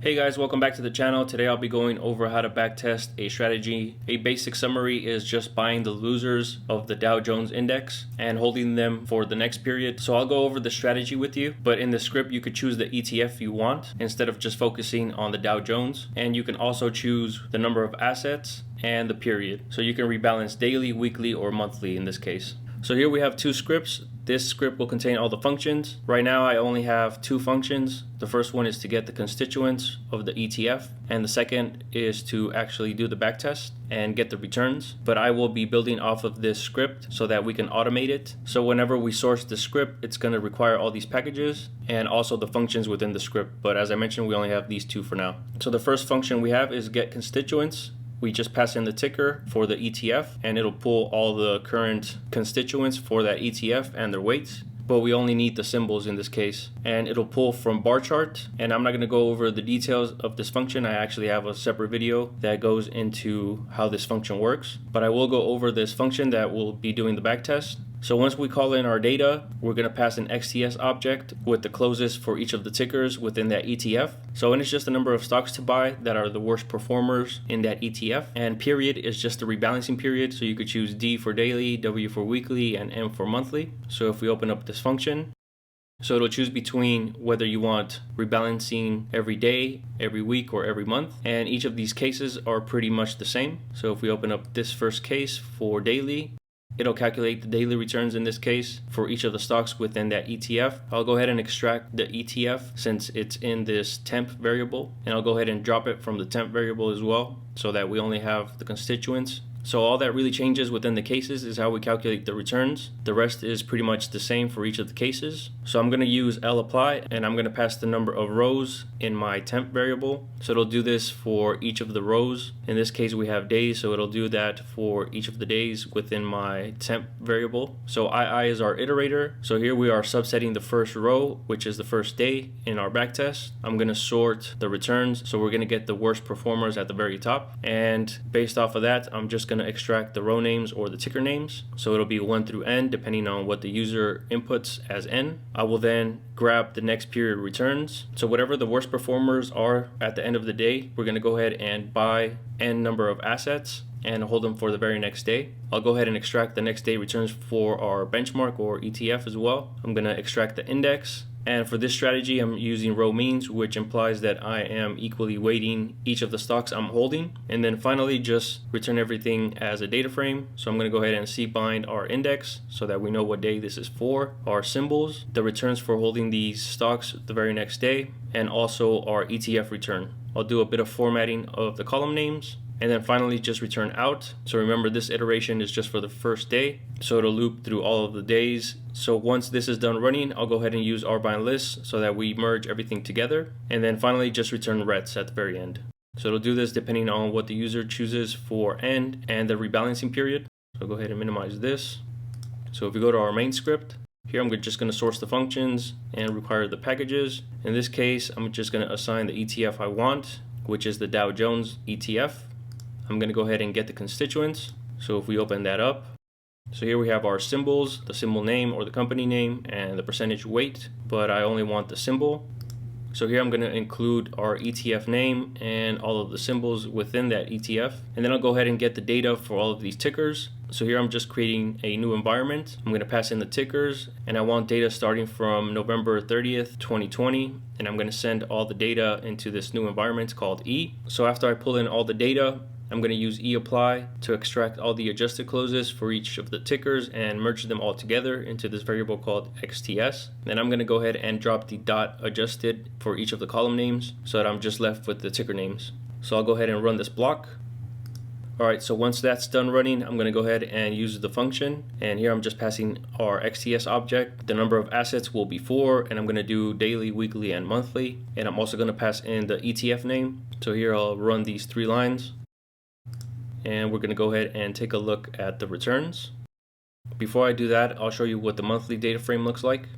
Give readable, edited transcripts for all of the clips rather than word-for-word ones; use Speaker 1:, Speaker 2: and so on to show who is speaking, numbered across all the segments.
Speaker 1: Hey guys, welcome back to the channel. Today I'll be going over how to backtest a strategy. A basic summary is just buying the losers of the Dow Jones index and holding them for the next period. So I'll go over the strategy with you, but in the script you could choose the ETF you want instead of just focusing on the Dow Jones. And you can also choose the number of assets and the period. So you can rebalance daily, weekly, or monthly in this case. So here we have two scripts. This script will contain all the functions. Right now I only have two functions. The first one is to get the constituents of the ETF, and the second is to actually do the backtest and get the returns. But I will be building off of this script so that we can automate it. So whenever we source the script, it's going to require all these packages and also the functions within the script. But as I mentioned, we only have these two for now. So the first function we have is get constituents. We just pass in the ticker for the ETF and it'll pull all the current constituents for that ETF and their weights. But we only need the symbols in this case. And it'll pull from bar chart. And I'm not going to go over the details of this function. I actually have a separate video that goes into how this function works. But I will go over this function that will be doing the backtest. So once we call in our data, we're going to pass an XTS object with the closes for each of the tickers within that ETF. So it's just the number of stocks to buy that are the worst performers in that ETF. And period is just the rebalancing period. So you could choose D for daily, W for weekly, and M for monthly. So if we open up this function, so it'll choose between whether you want rebalancing every day, every week, or every month. And each of these cases are pretty much the same. So if we open up this first case for daily, it'll calculate the daily returns in this case for each of the stocks within that ETF. I'll go ahead and extract the ETF since it's in this temp variable, and I'll go ahead and drop it from the temp variable as well so that we only have the constituents. So all that really changes within the cases is how we calculate the returns. The rest is pretty much the same for each of the cases. So I'm going to use lapply and I'm going to pass the number of rows in my temp variable. So it'll do this for each of the rows. In this case we have days, so it'll do that for each of the days within my temp variable. So II is our iterator. So here we are subsetting the first row, which is the first day in our backtest. I'm going to sort the returns, so we're going to get the worst performers at the very top. And based off of that, I'm just going to extract the row names or the ticker names. So it'll be 1 through N depending on what the user inputs as N. I will then grab the next period returns. So whatever the worst performers are at the end of the day, we're going to go ahead and buy N number of assets and hold them for the very next day. I'll go ahead and extract the next day returns for our benchmark or ETF as well. I'm going to extract the index. And for this strategy, I'm using row means, which implies that I am equally weighting each of the stocks I'm holding. And then finally, just return everything as a data frame. So I'm going to go ahead and cbind our index so that we know what day this is for, our symbols, the returns for holding these stocks the very next day, and also our ETF return. I'll do a bit of formatting of the column names. And then finally just return out. So remember, this iteration is just for the first day, so it'll loop through all of the days. So once this is done running, I'll go ahead and use rbind list so that we merge everything together. And then finally just return rets at the very end. So it'll do this depending on what the user chooses for end and the rebalancing period. So go ahead and minimize this. So if we go to our main script, here I'm just going to source the functions and require the packages. In this case, I'm just going to assign the ETF I want, which is the Dow Jones ETF. I'm going to go ahead and get the constituents. So if we open that up, so here we have our symbols, the symbol name or the company name, and the percentage weight, but I only want the symbol. So here I'm going to include our ETF name and all of the symbols within that ETF. And then I'll go ahead and get the data for all of these tickers. So here I'm just creating a new environment. I'm going to pass in the tickers, and I want data starting from November 30th, 2020. And I'm going to send all the data into this new environment called E. So after I pull in all the data, I'm going to use eApply to extract all the adjusted closes for each of the tickers and merge them all together into this variable called XTS. Then I'm going to go ahead and drop the dot adjusted for each of the column names so that I'm just left with the ticker names. So I'll go ahead and run this block. Alright, so once that's done running, I'm going to go ahead and use the function. And here I'm just passing our XTS object. The number of assets will be 4, and I'm going to do daily, weekly, and monthly. And I'm also going to pass in the ETF name. So here I'll run these 3 lines. And we're going to go ahead and take a look at the returns. Before I do that, I'll show you what the monthly data frame looks like.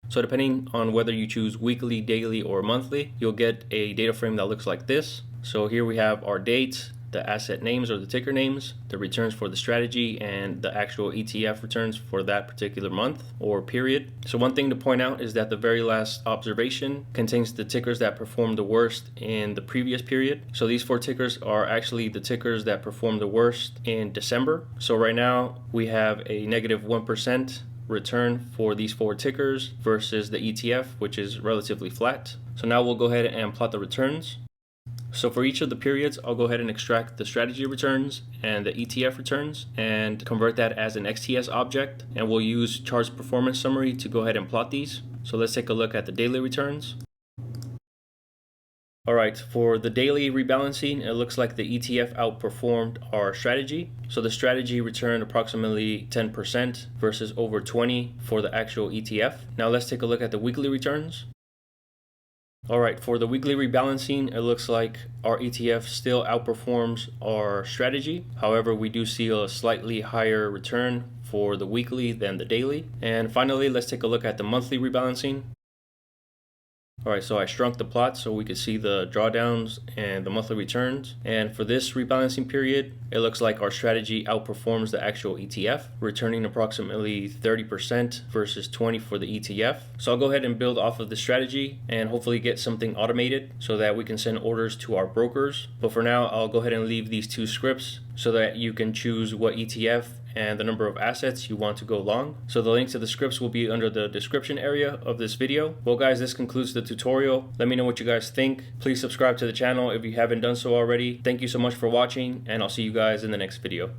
Speaker 1: So depending on whether you choose weekly, daily, or monthly, you'll get a data frame that looks like this. So here we have our dates, the asset names or the ticker names, the returns for the strategy, and the actual ETF returns for that particular month or period. So one thing to point out is that the very last observation contains the tickers that performed the worst in the previous period. So these 4 tickers are actually the tickers that performed the worst in December. So right now we have a negative 1% return for these 4 tickers versus the ETF, which is relatively flat. So now we'll go ahead and plot the returns. So for each of the periods, I'll go ahead and extract the strategy returns and the ETF returns and convert that as an XTS object, and we'll use charts performance summary to go ahead and plot these. So let's take a look at the daily returns. All right, for the daily rebalancing, it looks like the ETF outperformed our strategy. So the strategy returned approximately 10% versus over 20% for the actual ETF. Now let's take a look at the weekly returns. All right, for the weekly rebalancing, it looks like our ETF still outperforms our strategy. However, we do see a slightly higher return for the weekly than the daily. And finally, let's take a look at the monthly rebalancing. All right, so I shrunk the plot so we could see the drawdowns and the monthly returns. And for this rebalancing period, it looks like our strategy outperforms the actual ETF, returning approximately 30% versus 20% for the ETF. So I'll go ahead and build off of the strategy and hopefully get something automated so that we can send orders to our brokers. But for now, I'll go ahead and leave these 2 scripts so that you can choose what ETF and the number of assets you want to go long. So the links to the scripts will be under the description area of this video. Well guys, this concludes the tutorial. Let me know what you guys think. Please subscribe to the channel if you haven't done so already. Thank you so much for watching, and I'll see you guys in the next video.